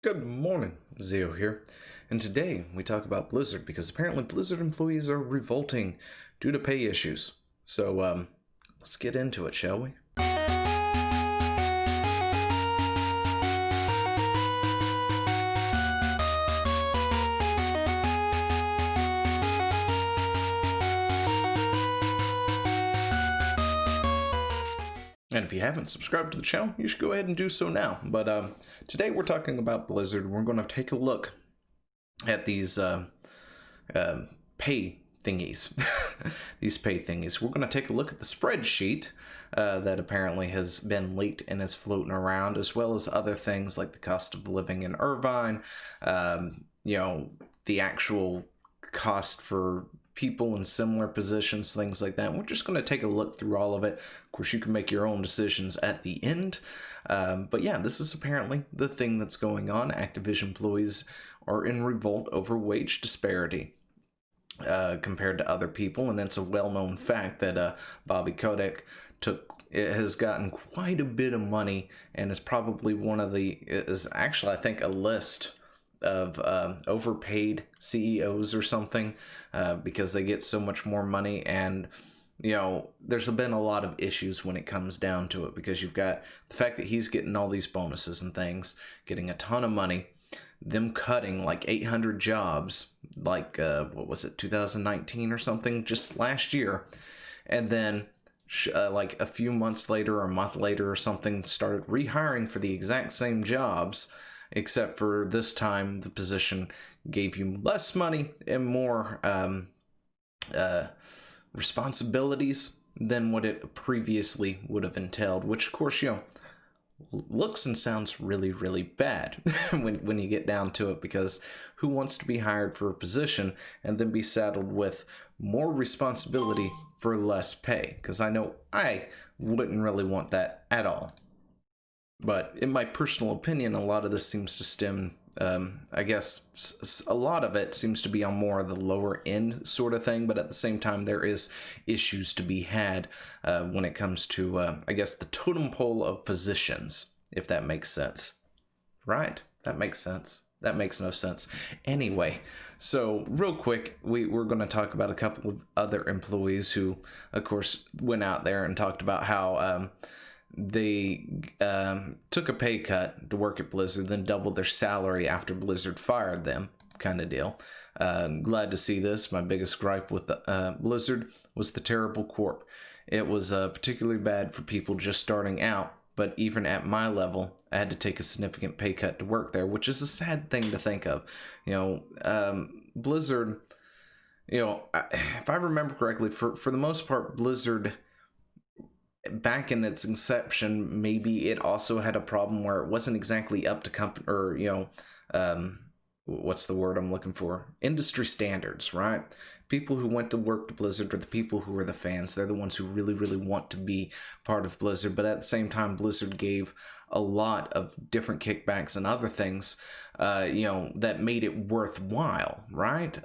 Good morning, Zio here, and today we talk about Blizzard because apparently Blizzard employees are revolting due to pay issues. So, let's get into it, shall we? And if you haven't subscribed to the channel, you should go ahead and do so now. But today we're talking about Blizzard. We're going to take a look at these pay thingies. These pay thingies. We're going to take a look at the spreadsheet that apparently has been leaked and is floating around, as well as other things like the cost of living in Irvine, the actual cost for people in similar positions, things like that. We're just going to take a look through all of it. Of course, you can make your own decisions at the end. But yeah, this is apparently the thing that's going on. Activision employees are in revolt over wage disparity compared to other people. And it's a well-known fact that Bobby Kotick has gotten quite a bit of money and is probably is actually, I think, a list of overpaid CEOs or something because they get so much more money. And there's been a lot of issues when it comes down to it, because you've got the fact that he's getting all these bonuses and things, getting a ton of money, them cutting like 800 jobs, like 2019 or something, just last year, and then like a few months later or a month later or something started rehiring for the exact same jobs, except for this time the position gave you less money and more responsibilities than what it previously would have entailed, which of course, looks and sounds really, really bad when you get down to it, because who wants to be hired for a position and then be saddled with more responsibility for less pay? Because I know I wouldn't really want that at all. But in my personal opinion, a lot of this seems to stem, I guess, a lot of it seems to be on more of the lower end sort of thing. But at the same time, there is issues to be had when it comes to, I guess, the totem pole of positions, if that makes sense. Right? That makes sense. That makes no sense. Anyway, so real quick, we're going to talk about a couple of other employees who, of course, went out there and talked about how they took a pay cut to work at Blizzard, then doubled their salary after Blizzard fired them, kind of deal. Glad to see this. My biggest gripe with Blizzard was the terrible corp. It was particularly bad for people just starting out, but even at my level, I had to take a significant pay cut to work there, which is a sad thing to think of. Blizzard, if I remember correctly, for the most part, Blizzard, back in its inception, maybe it also had a problem where it wasn't exactly up to company, or what's the word I'm looking for? Industry standards, right? People who went to work to Blizzard are the people who are the fans. They're the ones who really, really want to be part of Blizzard. But at the same time, Blizzard gave a lot of different kickbacks and other things, that made it worthwhile, right?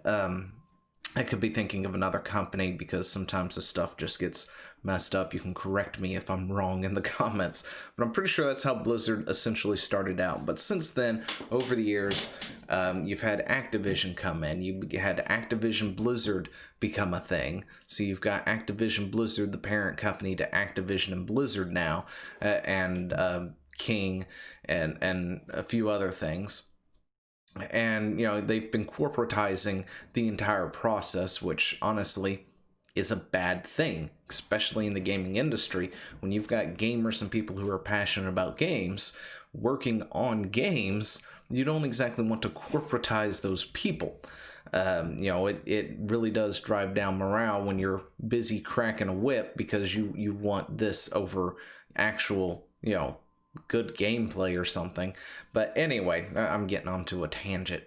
I could be thinking of another company, because sometimes this stuff just gets messed up. You can correct me if I'm wrong in the comments, but I'm pretty sure that's how Blizzard essentially started out. But since then, over the years, you've had Activision come in. You had Activision Blizzard become a thing. So you've got Activision Blizzard, the parent company, to Activision and Blizzard now, and King, and a few other things. And, they've been corporatizing the entire process, which honestly is a bad thing, especially in the gaming industry. When you've got gamers and people who are passionate about games working on games, you don't exactly want to corporatize those people. It really does drive down morale when you're busy cracking a whip because you want this over actual, good gameplay or something. But anyway, I'm getting onto a tangent.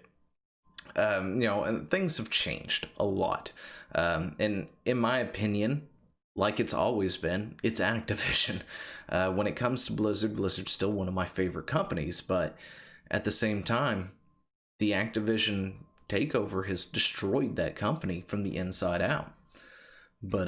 And things have changed a lot. And in my opinion, like it's always been, it's Activision. When it comes to Blizzard's still one of my favorite companies, but at the same time, the Activision takeover has destroyed that company from the inside out. But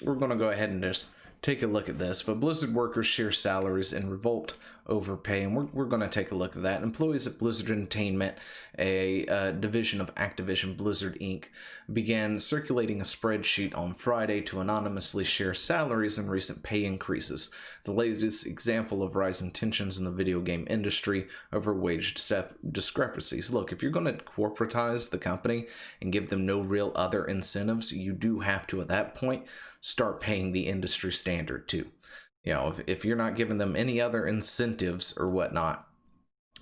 we're going to go ahead and just take a look at this. But Blizzard workers share salaries in revolt overpay, and we're going to take a look at that. Employees at Blizzard Entertainment, a division of Activision Blizzard Inc., began circulating a spreadsheet on Friday to anonymously share salaries and recent pay increases, the latest example of rising tensions in the video game industry over wage discrepancies. Look, if you're going to corporatize the company and give them no real other incentives, you do have to, at that point, start paying the industry standard too. If you're not giving them any other incentives or whatnot,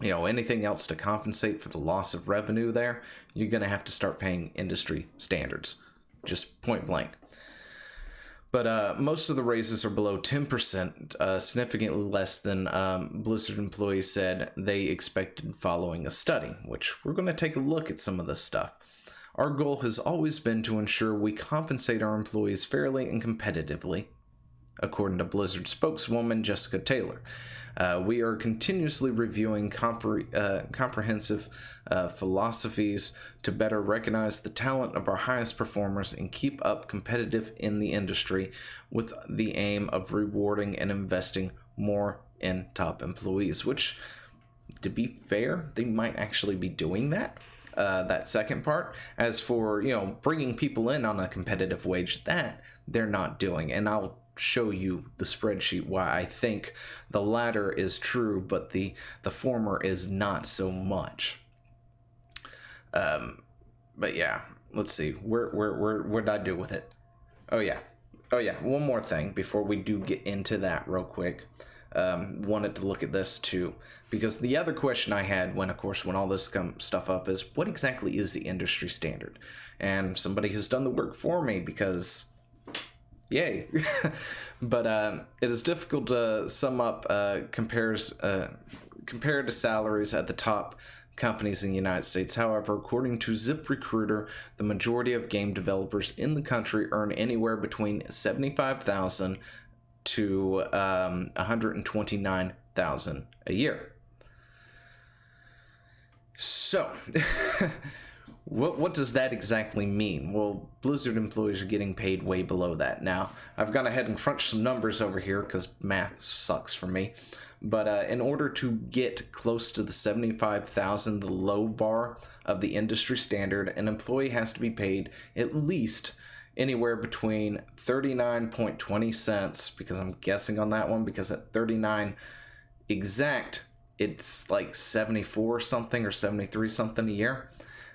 anything else to compensate for the loss of revenue there, you're going to have to start paying industry standards. Just point blank. But most of the raises are below 10%, significantly less than Blizzard employees said they expected following a study, which we're going to take a look at some of this stuff. Our goal has always been to ensure we compensate our employees fairly and competitively, according to Blizzard spokeswoman Jessica Taylor. We are continuously reviewing comprehensive philosophies to better recognize the talent of our highest performers and keep up competitive in the industry, with the aim of rewarding and investing more in top employees, which, to be fair, they might actually be doing that. That second part. As for, bringing people in on a competitive wage, that they're not doing. And I'll show you the spreadsheet why I think the latter is true, but the former is not so much. But yeah, let's see. Where did I do with it? Oh yeah. One more thing before we do get into that real quick. Wanted to look at this too, because the other question I had when all this stuff up is, what exactly is the industry standard? And somebody has done the work for me, because yay. But it is difficult to sum up compared to salaries at the top companies in the United States. However, according to ZipRecruiter, the majority of game developers in the country earn anywhere between $75,000 to $129,000 a year. So, what does that exactly mean? Well, Blizzard employees are getting paid way below that. Now, I've gone ahead and crunched some numbers over here because math sucks for me. But in order to get close to the $75,000, the low bar of the industry standard, an employee has to be paid at least anywhere between 39.20 cents, because I'm guessing on that one, because at 39 exact, it's like 74 something or 73 something a year.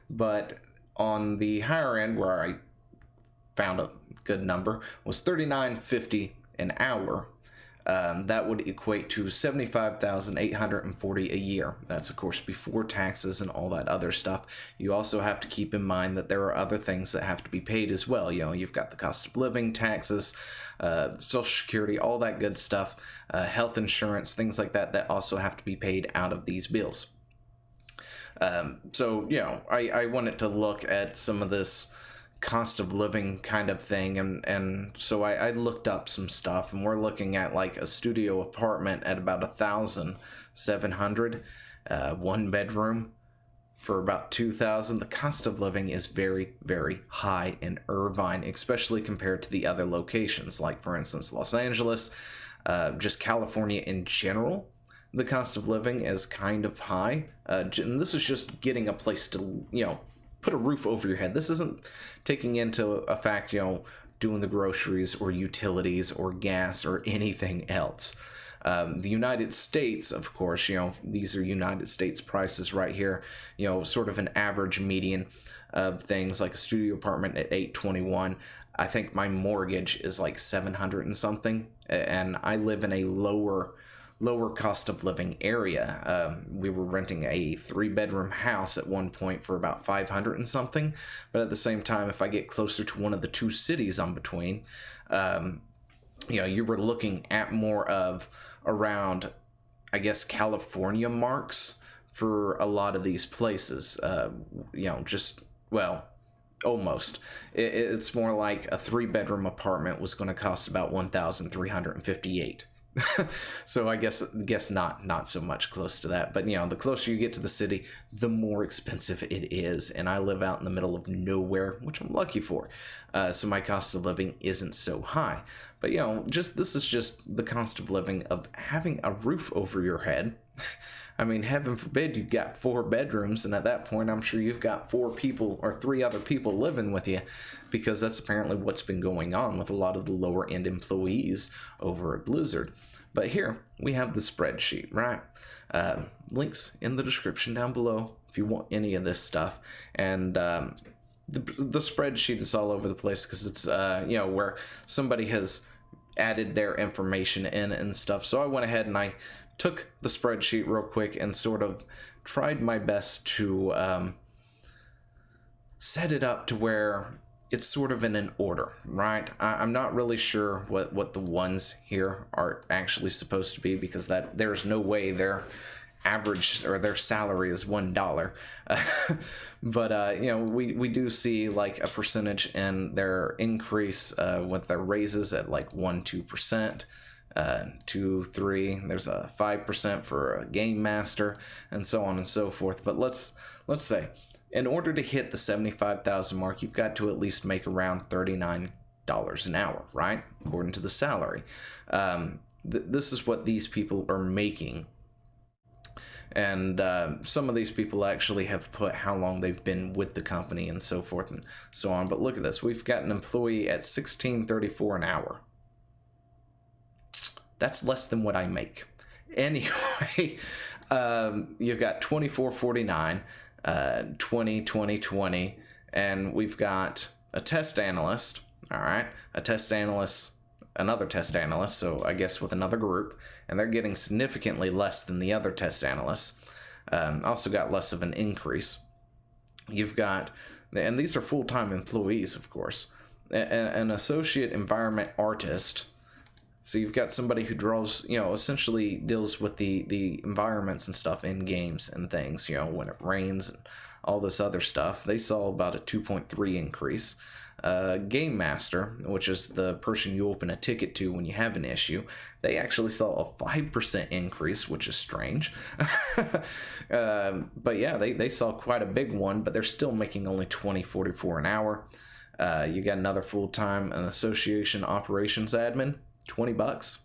But on the higher end, where I found a good number, was $39.50 an hour. That would equate to $75,840 a year. That's, of course, before taxes and all that other stuff. You also have to keep in mind that there are other things that have to be paid as well. You've got the cost of living, taxes, Social Security, all that good stuff, health insurance, things like that also have to be paid out of these bills. So, I wanted to look at some of this cost of living kind of thing, and so I looked up some stuff, and we're looking at like a studio apartment at about $1,700, one bedroom for about $2,000. The cost of living is very, very high in Irvine, especially compared to the other locations, like for instance Los Angeles, just California in general. The cost of living is kind of high, and this is just getting a place to put a roof over your head. This isn't taking into a fact, doing the groceries or utilities or gas or anything else. The United States, of course, these are United States prices right here, sort of an average median of things, like a studio apartment at $821. I think my mortgage is like $700 and something, and I live in a lower cost of living area. We were renting a 3-bedroom house at one point for about $500 and something, but at the same time, if I get closer to one of the two cities I'm between, you were looking at more of around, I guess, California marks for a lot of these places. Almost. It's more like a 3-bedroom apartment was going to cost about $1,358. So I guess not so much close to that. But the closer you get to the city, the more expensive it is. And I live out in the middle of nowhere, which I'm lucky for. So my cost of living isn't so high. But this is just the cost of living of having a roof over your head. I mean, heaven forbid you got 4 bedrooms, and at that point, I'm sure you've got 4 people or 3 other people living with you, because that's apparently what's been going on with a lot of the lower end employees over at Blizzard. But here we have the spreadsheet, right? Links in the description down below if you want any of this stuff. And the spreadsheet is all over the place because it's where somebody has added their information in and stuff. So I went ahead and I took the spreadsheet real quick and sort of tried my best to set it up to where it's sort of in an order, right? I'm not really sure what the ones here are actually supposed to be, because there's no way their average or their salary is $1. But we do see like a percentage in their increase with their raises at like 1-2%. 2-3, there's a 5% for a game master, and so on and so forth. But let's say in order to hit the 75,000 mark, you've got to at least make around $39 an hour, right? According to the salary. This is what these people are making. And some of these people actually have put how long they've been with the company and so forth and so on. But look at this. We've got an employee at $16.34 an hour. That's less than what I make. Anyway, you've got 24.49, 20, and we've got a test analyst. All right, another test analyst. So I guess with another group, and they're getting significantly less than the other test analysts. Also got less of an increase. You've got, and these are full-time employees, of course, an associate environment artist. So you've got somebody who draws, essentially deals with the environments and stuff in games and things, when it rains and all this other stuff. They saw about a 2.3 increase. Game master, which is the person you open a ticket to when you have an issue, they actually saw a 5% increase, which is strange. But yeah, they saw quite a big one, but they're still making only $20.44 an hour. You got another full-time, an association operations admin, $20.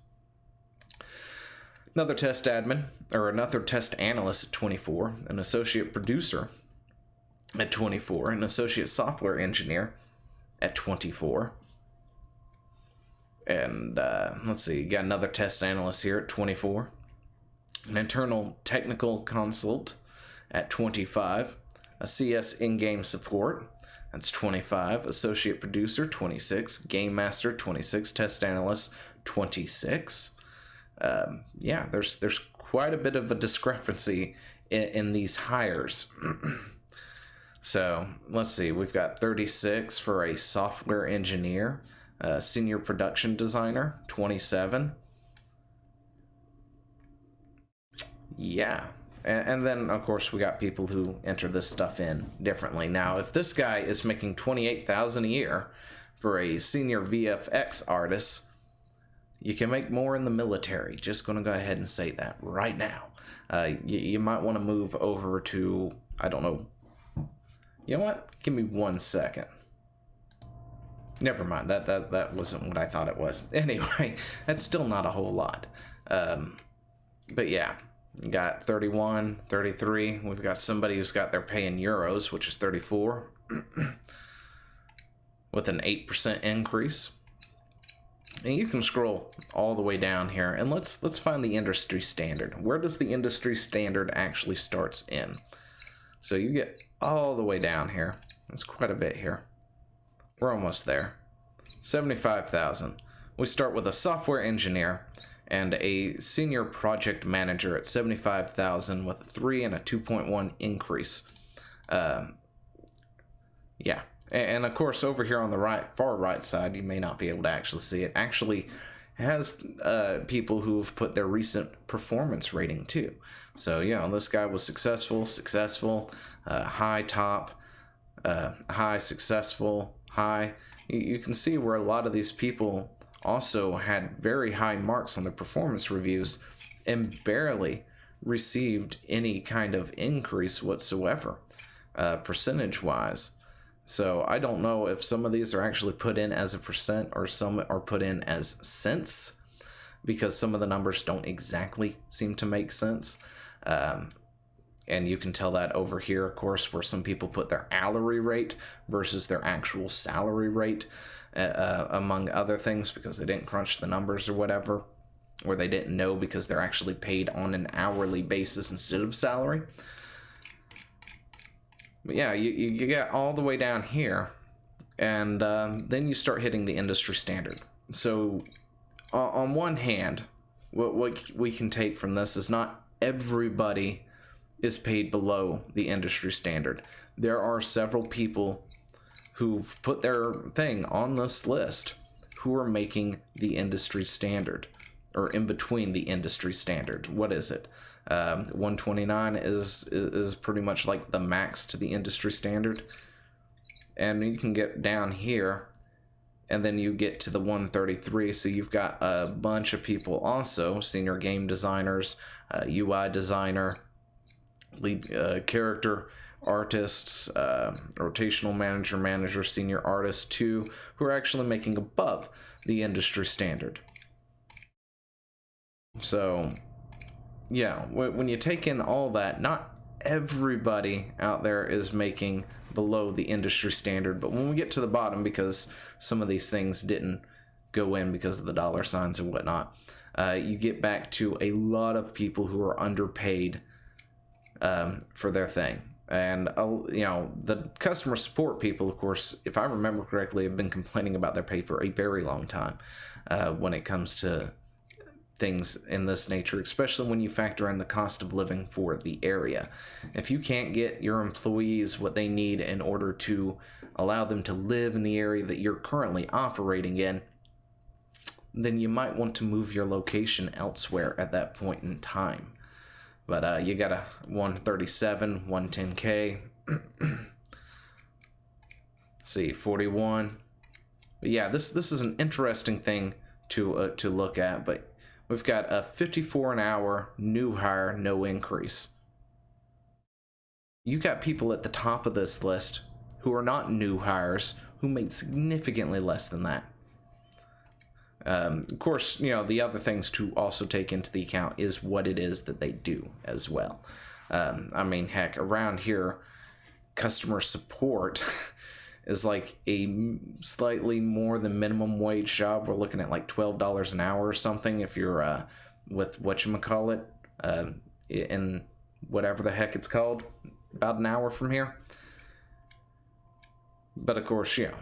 Another test admin, or another test analyst at 24, an associate producer at 24, an associate software engineer at 24. And let's see, you got another test analyst here at 24, an internal technical consult at 25, a CS in-game support, that's 25, associate producer 26, game master 26, test analyst 26. Yeah, there's quite a bit of a discrepancy in these hires. So let's see, we've got 36 for a software engineer, senior production designer 27. Yeah. And then, of course, we got people who enter this stuff in differently. Now, if this guy is making $28,000 a year for a senior VFX artist, you can make more in the military. Just going to go ahead and say that right now. You might want to move over to, I don't know. You know what? Give me 1 second. Never mind. That wasn't what I thought it was. Anyway, that's still not a whole lot. But yeah. You got 31, 33. We've got somebody who's got their pay in euros, which is 34, with an 8% increase. And you can scroll all the way down here, and let's find the industry standard. Where does the industry standard actually starts in? So you get all the way down here. That's quite a bit here. We're almost there. 75,000. We start with a software engineer and a senior project manager at 75,000 with a 3 and a 2.1 increase. Yeah. And of course, over here on the far right side, you may not be able to actually see it, actually has people who've put their recent performance rating too. So, this guy was successful, high, top, high, successful, high. You can see where a lot of these people also had very high marks on their performance reviews and barely received any kind of increase whatsoever, percentage-wise. So I don't know if some of these are actually put in as a percent or some are put in as cents, because some of the numbers don't exactly seem to make sense. And you can tell that over here, of course, where some people put their hourly rate versus their actual salary rate, among other things, because they didn't crunch the numbers or whatever, or they didn't know because they're actually paid on an hourly basis instead of salary. But yeah, you get all the way down here, and then you start hitting the industry standard. So on one hand, what we can take from this is not everybody is paid below the industry standard. There are several people who've put their thing on this list who are making the industry standard, or in between the industry standard. What is it? 129 is pretty much like the max to the industry standard. And you can get down here, and then you get to the 133. So you've got a bunch of people also, senior game designers, UI designer, lead character artists, rotational manager, senior artists too, who are actually making above the industry standard. So yeah, when you take in all that, not everybody out there is making below the industry standard. But when we get to the bottom, because some of these things didn't go in because of the dollar signs and whatnot, you get back to a lot of people who are underpaid for their thing. And you know, the customer support people, of course, if I remember correctly, have been complaining about their pay for a very long time when it comes to things in this nature, especially when you factor in the cost of living for the area. If you can't get your employees what they need in order to allow them to live in the area that you're currently operating in, then you might want to move your location elsewhere at that point in time. But you got a 137, 110K. See, 41. But yeah, this is an interesting thing to look at. But we've got a 54 an hour new hire, no increase. You got people at the top of this list who are not new hires who made significantly less than that. Of course, you know, the other things to also take into the account is what it is that they do as well. I mean, heck, around here, customer support is like a slightly more than minimum wage job. We're looking at like $12 an hour or something if you're with whatchamacallit, in whatever the heck it's called, about an hour from here. But of course, you know,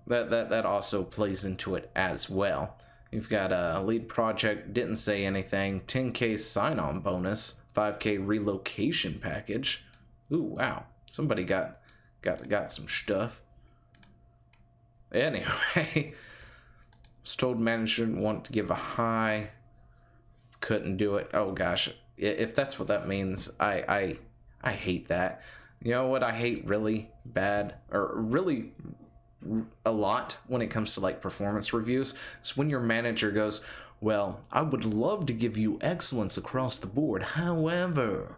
that also plays into it as well. You've got a lead project, didn't say anything, 10K sign-on bonus, 5K relocation package. Ooh, wow. Somebody got some stuff. Anyway, was told management want to give a high, couldn't do it. Oh gosh, if that's what that means, I hate that. You know what I hate really bad, or really a lot when it comes to like performance reviews, is when your manager goes, well, I would love to give you excellence across the board, however,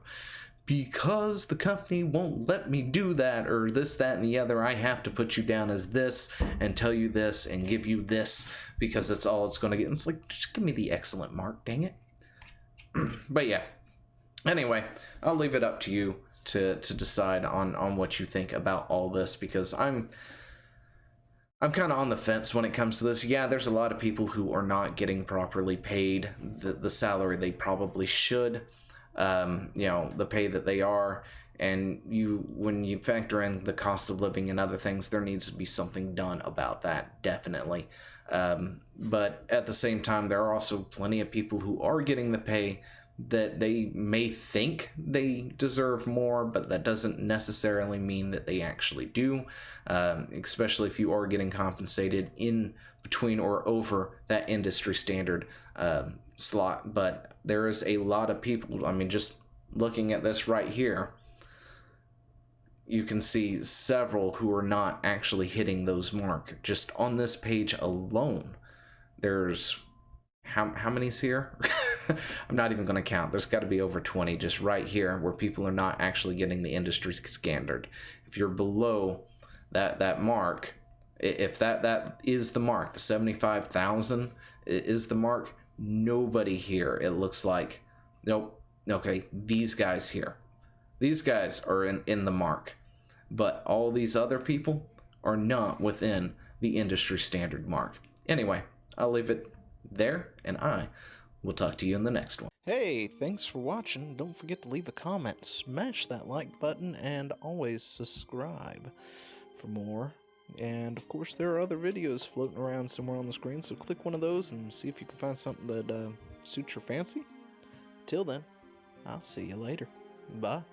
because the company won't let me do that, or this, that, and the other, I have to put you down as this and tell you this and give you this because that's all it's going to get. And it's like, just give me the excellent mark, dang it. But yeah, anyway, I'll leave it up to you to decide on what you think about all this, because I'm kind of on the fence when it comes to this. Yeah, there's a lot of people who are not getting properly paid the salary they probably should, you know, the pay that they are. And when you factor in the cost of living and other things, there needs to be something done about that, definitely. But at the same time, there are also plenty of people who are getting the pay that they may think they deserve more, but that doesn't necessarily mean that they actually do, especially if you are getting compensated in between or over that industry standard slot. But there is a lot of people, I mean, just looking at this right here, you can see several who are not actually hitting those marks. Just on this page alone, there's how many's here? I'm not even going to count. There's got to be over 20 just right here where people are not actually getting the industry standard. If you're below that mark, if that is the mark, the 75,000 is the mark, nobody here, it looks like. Nope. Okay, these guys here. These guys are in the mark. But all these other people are not within the industry standard mark. Anyway, I'll leave it there, and I will talk to you in the next one. Hey, thanks for watching. Don't forget to leave a comment, smash that like button, and always subscribe for more. And of course, there are other videos floating around somewhere on the screen, so click one of those and see if you can find something that suits your fancy. Till then, I'll see you later. Bye.